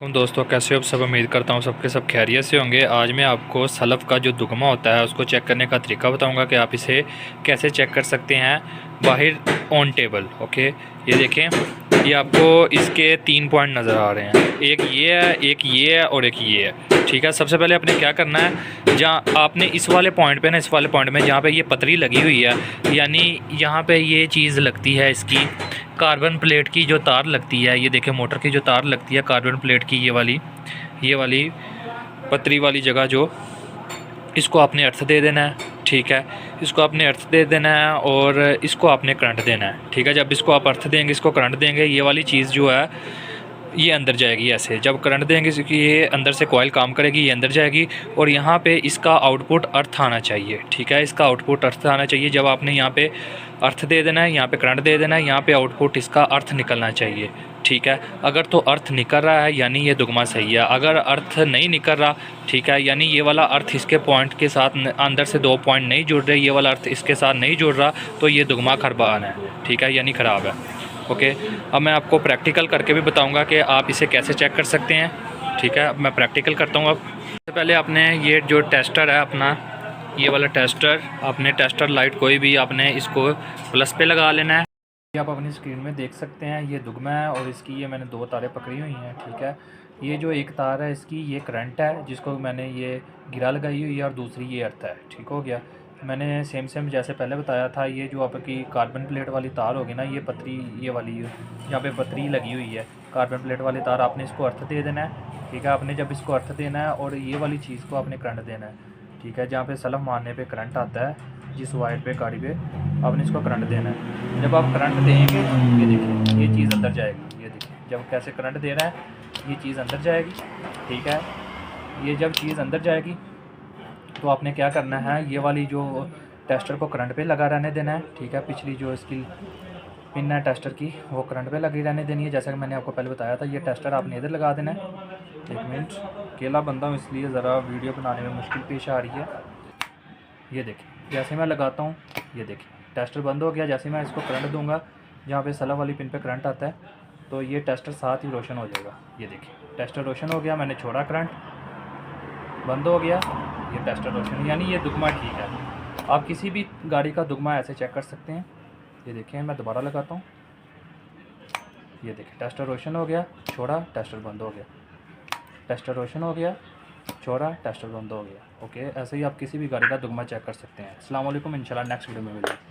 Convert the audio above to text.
दोस्तों कैसे हो आप सब। उम्मीद करता हूँ सबके सब खैरियत से होंगे। आज मैं आपको सलफ़ का जो दुगमा होता है उसको चेक करने का तरीका बताऊंगा कि आप इसे कैसे चेक कर सकते हैं बाहर ऑन टेबल। ओके, ये देखें, ये आपको इसके 3 पॉइंट नज़र आ रहे हैं। एक ये है, एक ये है और एक ये है। ठीक है, सबसे पहले आपने क्या करना है, जहाँ आपने इस वाले पॉइंट पे ना, इस वाले पॉइंट में जहाँ पे ये पतरी लगी हुई है, यानी यहाँ पे ये चीज़ लगती है, इसकी कार्बन प्लेट की जो तार लगती है, ये देखें मोटर की जो तार लगती है कार्बन प्लेट की, ये वाली पतरी वाली जगह जो, इसको आपने अर्थ दे देना है। ठीक है, इसको आपने अर्थ दे देना है और इसको आपने करंट देना है। ठीक है, जब इसको आप अर्थ देंगे, इसको करंट देंगे, ये वाली चीज़ जो है ये अंदर जाएगी। ऐसे जब करंट देंगे क्योंकि ये अंदर से कॉइल काम करेगी, ये अंदर जाएगी और यहाँ पे इसका आउटपुट अर्थ आना चाहिए। ठीक है, इसका आउटपुट अर्थ आना चाहिए। जब आपने यहाँ पे अर्थ दे देना है, यहाँ पे करंट दे देना है, यहाँ पे आउटपुट इसका अर्थ निकलना चाहिए। ठीक है, अगर तो अर्थ निकल रहा है यानी ये दुगमा सही है। अगर अर्थ नहीं निकल रहा, ठीक है, यानी ये वाला अर्थ इसके पॉइंट के साथ अंदर से 2 पॉइंट नहीं जुड़ रहे, ये वाला अर्थ इसके साथ नहीं जुड़ रहा, तो ये दुगमा खरबान है। ठीक है, यानी ख़राब है। ओके, अब मैं आपको प्रैक्टिकल करके भी बताऊंगा कि आप इसे कैसे चेक कर सकते हैं। ठीक है, अब मैं प्रैक्टिकल करता हूँ। अब सबसे पहले आपने ये जो टेस्टर है अपना, ये वाला टेस्टर, आपने टेस्टर लाइट कोई भी आपने इसको प्लस पे लगा लेना है। ये आप अपनी स्क्रीन में देख सकते हैं, ये दुगमा है और इसकी ये मैंने 2 तारें पकड़ी हुई हैं। ठीक है, ये जो एक तार है इसकी ये करंट है जिसको मैंने ये गिरा लगाई हुई है और दूसरी ये अर्थ है। ठीक हो गया, मैंने सेम जैसे पहले बताया था, ये जो आपकी कार्बन प्लेट वाली तार होगी ना, ये पतरी, ये वाली यहाँ पे पतरी लगी हुई है कार्बन प्लेट वाली तार, आपने इसको अर्थ दे देना है। ठीक है, आपने जब इसको अर्थ देना है और ये वाली चीज़ को आपने करंट देना है। ठीक है, जहाँ पे सलफ मारने पे करंट आता है, जिस वायर पे गाड़ी पे, आपने इसको करंट देना है। जब आप करंट देंगे, ये देखिए ये चीज़ अंदर जाएगी। ये देखिए जब कैसे करंट दे रहा है, ये चीज़ अंदर जाएगी। ठीक है, ये जब चीज़ अंदर जाएगी तो आपने क्या करना है, ये वाली जो टेस्टर को करंट पे लगा रहने देना है। ठीक है, पिछली जो इसकी पिन है टेस्टर की, वो करंट पे लगी रहने देनी है। जैसा कि मैंने आपको पहले बताया था, ये टेस्टर आपने इधर लगा देना है। 1 मिनट, अकेला बंदा हूँ इसलिए ज़रा वीडियो बनाने में मुश्किल पेश आ रही है। ये देखिए जैसे मैं लगाता हूँ, ये देखिए टेस्टर बंद हो गया। जैसे मैं इसको करंट दूँगा, जहाँ पे सलफ वाली पिन पे करंट आता है, तो ये टेस्टर साथ ही रोशन हो जाएगा। ये देखिए टेस्टर रोशन हो गया, मैंने छोड़ा करंट, बंद हो गया, ये टेस्टर रोशन, यानी ये दुगमा ठीक है। आप किसी भी गाड़ी का दुगमा ऐसे चेक कर सकते हैं। ये देखें, मैं दोबारा लगाता हूँ, ये देखें टेस्टर रोशन हो गया, छोड़ा, टेस्टर बंद हो गया, टेस्टर रोशन हो गया, छोड़ा, टेस्टर बंद हो गया। ओके, ऐसे ही आप किसी भी गाड़ी का दुगमा चेक कर सकते हैं। अस्सलाम वालेकुम, इंशाल्लाह नेक्स्ट वीडियो में मिलेंगे।